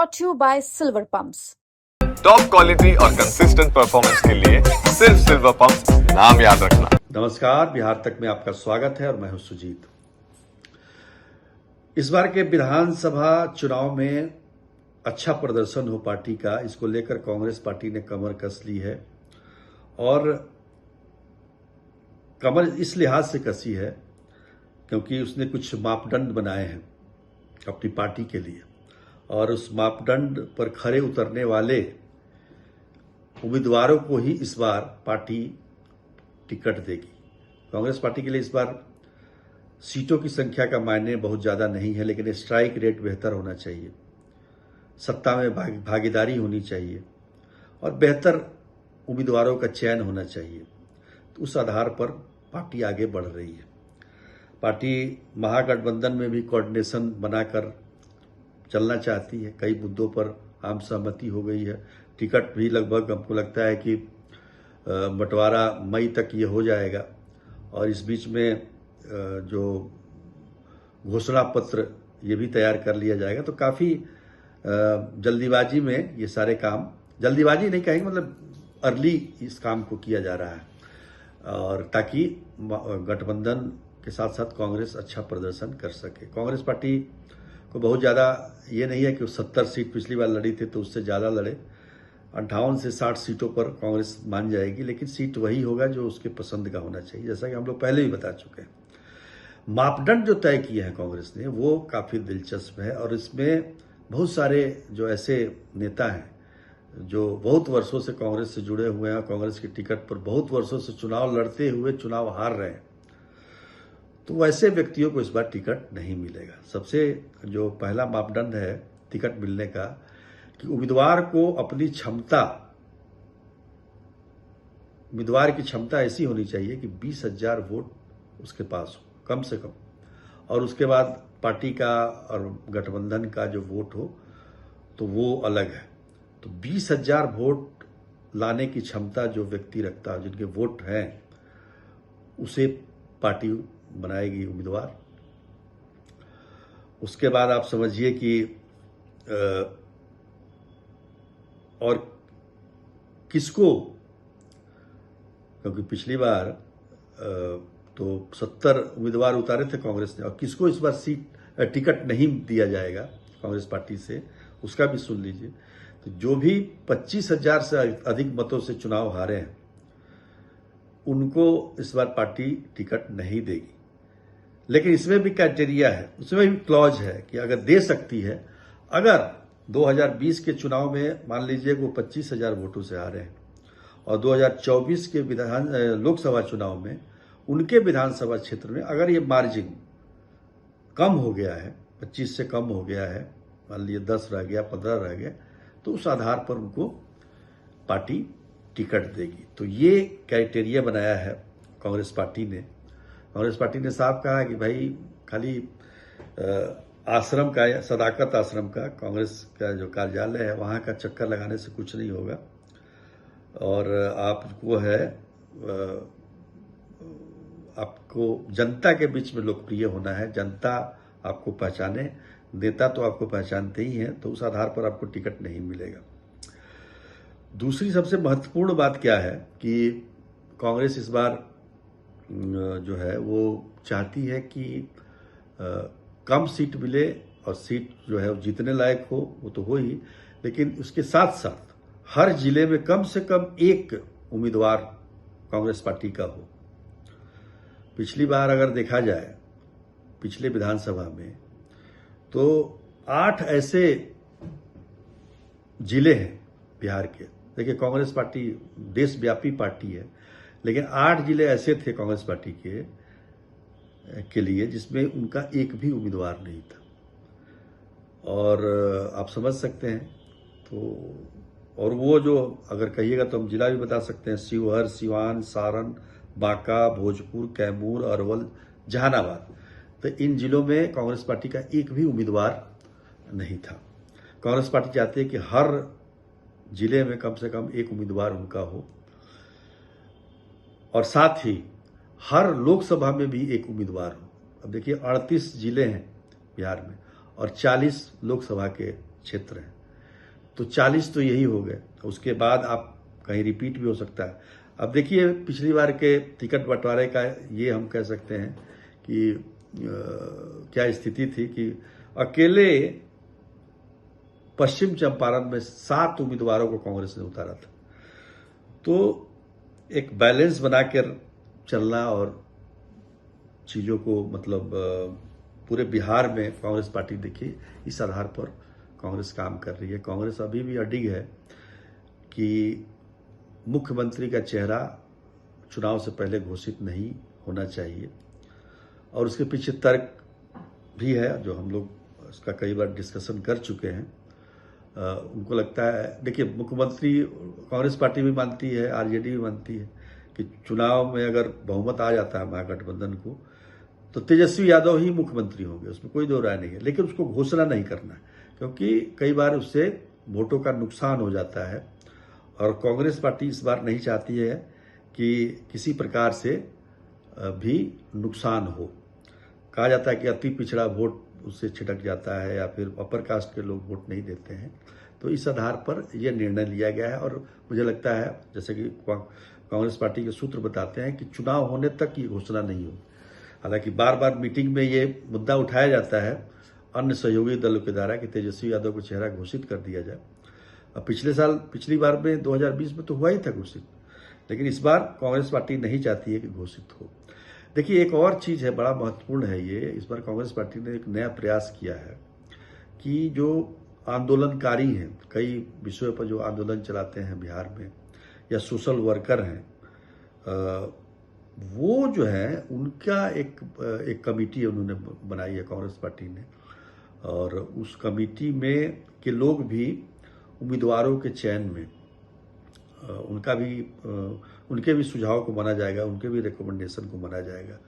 brought to you by Silver Pumps. Top quality और consistent performance के लिए सिर्फ सिल्वर पंप्स नाम याद रखना। नमस्कार, बिहार तक में आपका स्वागत है और मैं हूं सुजीत। इस बार के विधानसभा चुनाव में अच्छा प्रदर्शन हो पार्टी का, इसको लेकर कांग्रेस पार्टी ने कमर कस ली है और कमर इस लिहाज से कसी है क्योंकि उसने कुछ मापदंड बनाए हैं अपनी पार्टी के लिए और उस मापदंड पर खरे उतरने वाले उम्मीदवारों को ही इस बार पार्टी टिकट देगी। कांग्रेस पार्टी के लिए इस बार सीटों की संख्या का मायने बहुत ज़्यादा नहीं है, लेकिन स्ट्राइक रेट बेहतर होना चाहिए, सत्ता में भागीदारी होनी चाहिए और बेहतर उम्मीदवारों का चयन होना चाहिए। तो उस आधार पर पार्टी आगे बढ़ रही है। पार्टी महागठबंधन में भी कोऑर्डिनेशन बनाकर चलना चाहती है। कई मुद्दों पर आम सहमति हो गई है। टिकट भी लगभग हमको लगता है कि बंटवारा मई तक ये हो जाएगा और इस बीच में जो घोषणा पत्र ये भी तैयार कर लिया जाएगा। तो काफ़ी जल्दीबाजी में ये सारे काम, जल्दीबाजी नहीं कहेंगे, मतलब अर्ली इस काम को किया जा रहा है और ताकि गठबंधन के साथ साथ कांग्रेस अच्छा प्रदर्शन कर सके। कांग्रेस पार्टी को बहुत ज़्यादा ये नहीं है कि 70 सीट पिछली बार लड़ी थी तो उससे ज़्यादा लड़े। 58 से 60 सीटों पर कांग्रेस मान जाएगी, लेकिन सीट वही होगा जो उसके पसंद का होना चाहिए, जैसा कि हम लोग पहले भी बता चुके हैं। मापदंड जो तय किए हैं कांग्रेस ने वो काफ़ी दिलचस्प है और इसमें बहुत सारे जो ऐसे नेता हैं जो बहुत वर्षों से कांग्रेस से जुड़े हुए हैं, कांग्रेस की टिकट पर बहुत वर्षों से चुनाव लड़ते हुए चुनाव हार रहे हैं, तो वैसे व्यक्तियों को इस बार टिकट नहीं मिलेगा। सबसे जो पहला मापदंड है टिकट मिलने का कि उम्मीदवार की क्षमता ऐसी होनी चाहिए कि 20,000 वोट उसके पास हो कम से कम, और उसके बाद पार्टी का और गठबंधन का जो वोट हो तो वो अलग है। तो 20,000 वोट लाने की क्षमता जो व्यक्ति रखता है, जिनके वोट हैं, उसे पार्टी बनाएगी उम्मीदवार। उसके बाद आप समझिए कि और किसको, क्योंकि पिछली बार तो 70 उम्मीदवार उतारे थे कांग्रेस ने, और किसको इस बार टिकट नहीं दिया जाएगा कांग्रेस पार्टी से, उसका भी सुन लीजिए। तो जो भी 25,000 से अधिक मतों से चुनाव हारे हैं उनको इस बार पार्टी टिकट नहीं देगी। लेकिन इसमें भी क्राइटेरिया है, उसमें भी क्लॉज है कि अगर दे सकती है, अगर 2020 के चुनाव में मान लीजिए वो 25,000 वोटों से हारे हैं और 2024 के लोकसभा चुनाव में उनके विधानसभा क्षेत्र में अगर ये मार्जिन कम हो गया है, 25 से कम हो गया है, मान लीजिए 10 रह गया, 15 रह गया, तो उस आधार पर उनको पार्टी टिकट देगी। तो ये क्राइटेरिया बनाया है कांग्रेस पार्टी ने। कांग्रेस पार्टी ने साफ कहा कि भाई खाली आश्रम का या सदाकत आश्रम का, कांग्रेस का जो कार्यालय है वहाँ का चक्कर लगाने से कुछ नहीं होगा और आपको है आपको जनता के बीच में लोकप्रिय होना है, जनता आपको पहचाने, नेता तो आपको पहचानते ही हैं, तो उस आधार पर आपको टिकट नहीं मिलेगा। दूसरी सबसे महत्वपूर्ण बात क्या है कि कांग्रेस इस बार जो है वो चाहती है कि कम सीट मिले और सीट जो है वो जीतने लायक हो, वो तो हो ही, लेकिन उसके साथ साथ हर जिले में कम से कम एक उम्मीदवार कांग्रेस पार्टी का हो। पिछली बार अगर देखा जाए पिछले विधानसभा में तो 8 ऐसे जिले हैं बिहार के। देखिए, कांग्रेस पार्टी देशव्यापी पार्टी है, लेकिन 8 जिले ऐसे थे कांग्रेस पार्टी के लिए जिसमें उनका एक भी उम्मीदवार नहीं था और आप समझ सकते हैं। तो और वो जो अगर कहिएगा तो हम जिला भी बता सकते हैं, शिवहर, सिवान, सारण, बांका, भोजपुर, कैमूर, अरवल, जहानाबाद। तो इन जिलों में कांग्रेस पार्टी का एक भी उम्मीदवार नहीं था। कांग्रेस पार्टी चाहती है कि हर जिले में कम से कम एक उम्मीदवार उनका हो और साथ ही हर लोकसभा में भी एक उम्मीदवार हो। अब देखिए 38 जिले हैं बिहार में और 40 लोकसभा के क्षेत्र हैं, तो 40 तो यही हो गए। उसके बाद आप कहीं रिपीट भी हो सकता है। अब देखिए पिछली बार के टिकट बंटवारे का ये हम कह सकते हैं कि क्या स्थिति थी कि अकेले पश्चिम चंपारण में 7 उम्मीदवारों को कांग्रेस ने उतारा था। तो एक बैलेंस बनाकर चलना और चीज़ों को मतलब पूरे बिहार में कांग्रेस पार्टी देखिए इस आधार पर कांग्रेस काम कर रही है। कांग्रेस अभी भी अडिग है कि मुख्यमंत्री का चेहरा चुनाव से पहले घोषित नहीं होना चाहिए, और उसके पीछे तर्क भी है जो हम लोग इसका कई बार डिस्कशन कर चुके हैं। उनको लगता है, देखिए मुख्यमंत्री कांग्रेस पार्टी भी मानती है, आरजेडी भी मानती है कि चुनाव में अगर बहुमत आ जाता है महागठबंधन को तो तेजस्वी यादव ही मुख्यमंत्री होंगे, उसमें कोई दो राय नहीं है। लेकिन उसको घोषणा नहीं करना है क्योंकि कई बार उससे वोटों का नुकसान हो जाता है, और कांग्रेस पार्टी इस बार नहीं चाहती है कि किसी प्रकार से भी नुकसान हो। कहा जाता है कि अति पिछड़ा वोट उससे छिटक जाता है या फिर अपर कास्ट के लोग वोट नहीं देते हैं। तो इस आधार पर यह निर्णय लिया गया है, और मुझे लगता है जैसे कि कांग्रेस पार्टी के सूत्र बताते हैं कि चुनाव होने तक ये घोषणा नहीं हो। हालांकि बार बार मीटिंग में ये मुद्दा उठाया जाता है अन्य सहयोगी दलों के द्वारा कि तेजस्वी यादव को चेहरा घोषित कर दिया जाए। अब पिछली बार में 2020 में तो हुआ ही था घोषित, लेकिन इस बार कांग्रेस पार्टी नहीं चाहती है कि घोषित हो। देखिए एक और चीज़ है, बड़ा महत्वपूर्ण है ये, इस बार कांग्रेस पार्टी ने एक नया प्रयास किया है कि जो आंदोलनकारी हैं, कई विषयों पर जो आंदोलन चलाते हैं बिहार में, या सोशल वर्कर हैं, वो जो है उनका एक कमेटी उन्होंने बनाई है कांग्रेस पार्टी ने, और उस कमेटी में के लोग भी उम्मीदवारों के चयन में उनके भी सुझाव को माना जाएगा, उनके भी रिकमेंडेशन को माना जाएगा।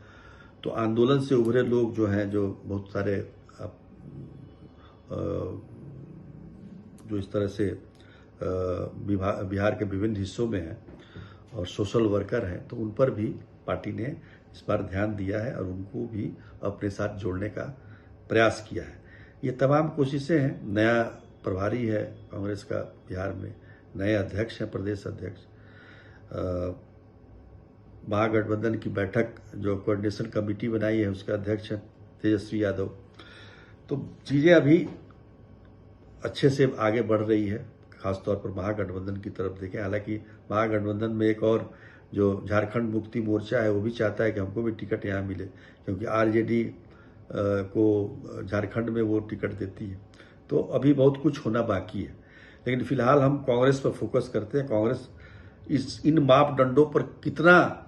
तो आंदोलन से उभरे लोग जो हैं, जो बहुत सारे जो इस तरह से बिहार के विभिन्न हिस्सों में हैं और सोशल वर्कर हैं, तो उन पर भी पार्टी ने इस बार ध्यान दिया है और उनको भी अपने साथ जोड़ने का प्रयास किया है। ये तमाम कोशिशें हैं। नया प्रभारी है कांग्रेस का बिहार में, नए अध्यक्ष हैं, प्रदेश अध्यक्ष। महागठबंधन की बैठक जो कोऑर्डिनेशन कमेटी बनाई है उसके अध्यक्ष हैं तेजस्वी यादव। तो चीज़ें अभी अच्छे से आगे बढ़ रही है, खासतौर पर महागठबंधन की तरफ देखें। हालांकि महागठबंधन में एक और जो झारखंड मुक्ति मोर्चा है वो भी चाहता है कि हमको भी टिकट यहाँ मिले, क्योंकि आरजेडी को झारखंड में वो टिकट देती है। तो अभी बहुत कुछ होना बाकी है, लेकिन फिलहाल हम कांग्रेस पर फोकस करते हैं। कांग्रेस इन मापदंडों पर कितना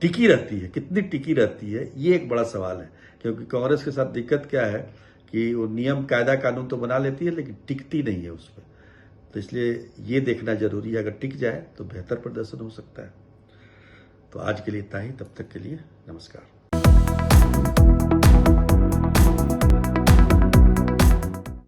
टिकी रहती है, कितनी टिकी रहती है, ये एक बड़ा सवाल है। क्योंकि कांग्रेस के साथ दिक्कत क्या है कि वो नियम कायदा कानून तो बना लेती है लेकिन टिकती नहीं है उस पर। तो इसलिए ये देखना जरूरी है, अगर टिक जाए तो बेहतर प्रदर्शन हो सकता है। तो आज के लिए इतना ही, तब तक के लिए नमस्कार।